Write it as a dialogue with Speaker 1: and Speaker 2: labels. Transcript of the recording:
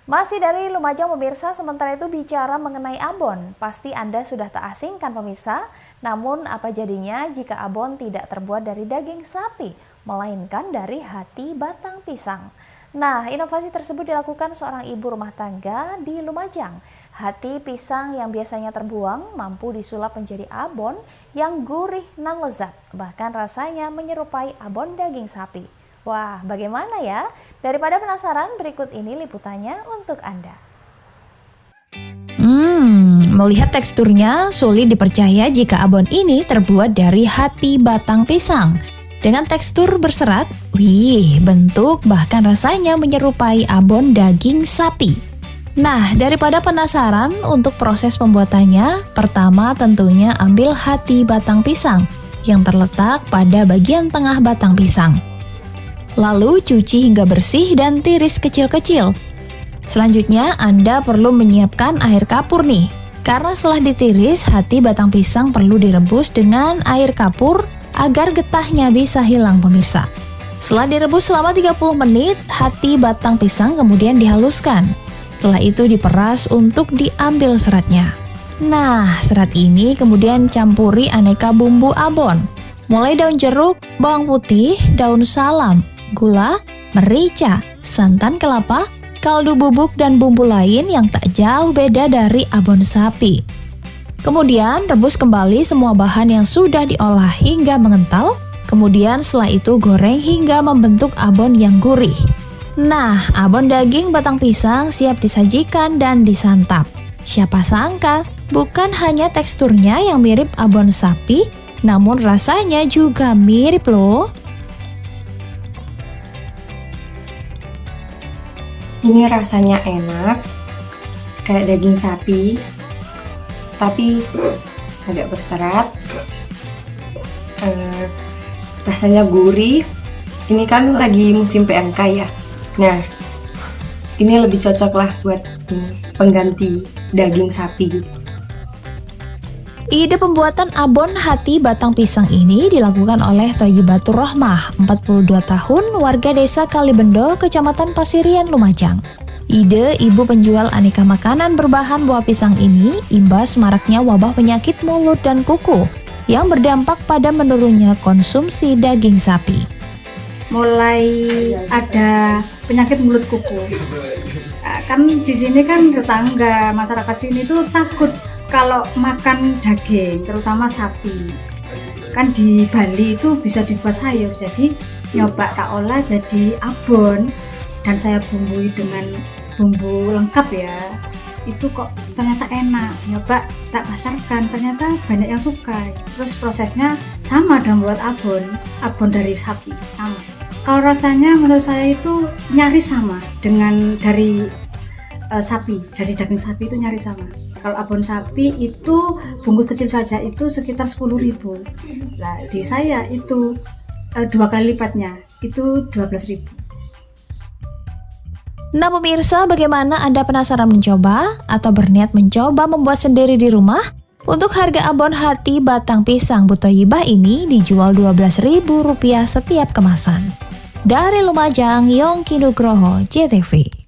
Speaker 1: Masih dari Lumajang pemirsa, sementara itu bicara mengenai abon. Pasti Anda sudah tak asing kan pemirsa? Namun apa jadinya jika abon tidak terbuat dari daging sapi, melainkan dari hati batang pisang? Nah, inovasi tersebut dilakukan seorang ibu rumah tangga di Lumajang. Hati pisang yang biasanya terbuang mampu disulap menjadi abon yang gurih dan lezat. Bahkan rasanya menyerupai abon daging sapi. Wah, bagaimana ya? Daripada penasaran, berikut ini liputannya untuk Anda.
Speaker 2: Melihat teksturnya, sulit dipercaya jika abon ini terbuat dari hati batang pisang. Dengan tekstur berserat, bentuk bahkan rasanya menyerupai abon daging sapi. Nah, daripada penasaran untuk proses pembuatannya, pertama tentunya ambil hati batang pisang yang terletak pada bagian tengah batang pisang. Lalu cuci hingga bersih dan tiris kecil-kecil. Selanjutnya Anda perlu menyiapkan air kapur nih. Karena setelah ditiris, hati batang pisang perlu direbus dengan air kapur agar getahnya bisa hilang pemirsa. Setelah direbus selama 30 menit, hati batang pisang kemudian dihaluskan. Setelah itu diperas untuk diambil seratnya. Nah, serat ini kemudian campuri aneka bumbu abon. Mulai daun jeruk, bawang putih, daun salam, gula, merica, santan kelapa, kaldu bubuk, dan bumbu lain yang tak jauh beda dari abon sapi. Kemudian rebus kembali semua bahan yang sudah diolah hingga mengental, kemudian setelah itu goreng hingga membentuk abon yang gurih. Nah, abon daging batang pisang siap disajikan dan disantap. Siapa sangka, bukan hanya teksturnya yang mirip abon sapi, namun rasanya juga mirip loh.
Speaker 3: Ini rasanya enak, kayak daging sapi, tapi agak berserat. Rasanya gurih. Ini kan lagi musim PMK ya. Nah, ini lebih cocok lah buat pengganti daging sapi.
Speaker 2: Ide pembuatan abon hati batang pisang ini dilakukan oleh Thayyibatur Rohmah, 42 tahun, warga desa Kalibendo, Kecamatan Pasirian, Lumajang. Ide ibu penjual aneka makanan berbahan buah pisang ini imbas maraknya wabah penyakit mulut dan kuku yang berdampak pada menurunnya konsumsi daging sapi.
Speaker 4: Mulai ada penyakit mulut kuku. Kan di sini kan tetangga masyarakat sini tuh takut kalau makan daging, terutama sapi. Kan di Bali itu bisa dibuat sayur, jadi nyoba tak olah jadi abon dan saya bumbui dengan bumbu lengkap ya. Itu kok ternyata enak, nyoba tak pasarkan, ternyata banyak yang suka. Terus prosesnya sama dengan buat abon dari sapi, sama. Kalau rasanya menurut saya itu nyaris sama dengan dari sapi, dari daging sapi itu nyaris sama. Kalau abon sapi itu bungkus kecil saja itu sekitar 10.000. Nah, di saya itu 2 kali lipatnya, itu 12.000.
Speaker 2: Nah pemirsa, bagaimana Anda penasaran mencoba atau berniat mencoba membuat sendiri di rumah? Untuk harga abon hati batang pisang Bu Thoyibah ini dijual Rp12.000 setiap kemasan. Dari Lumajang, Yongki Nugroho, JTV.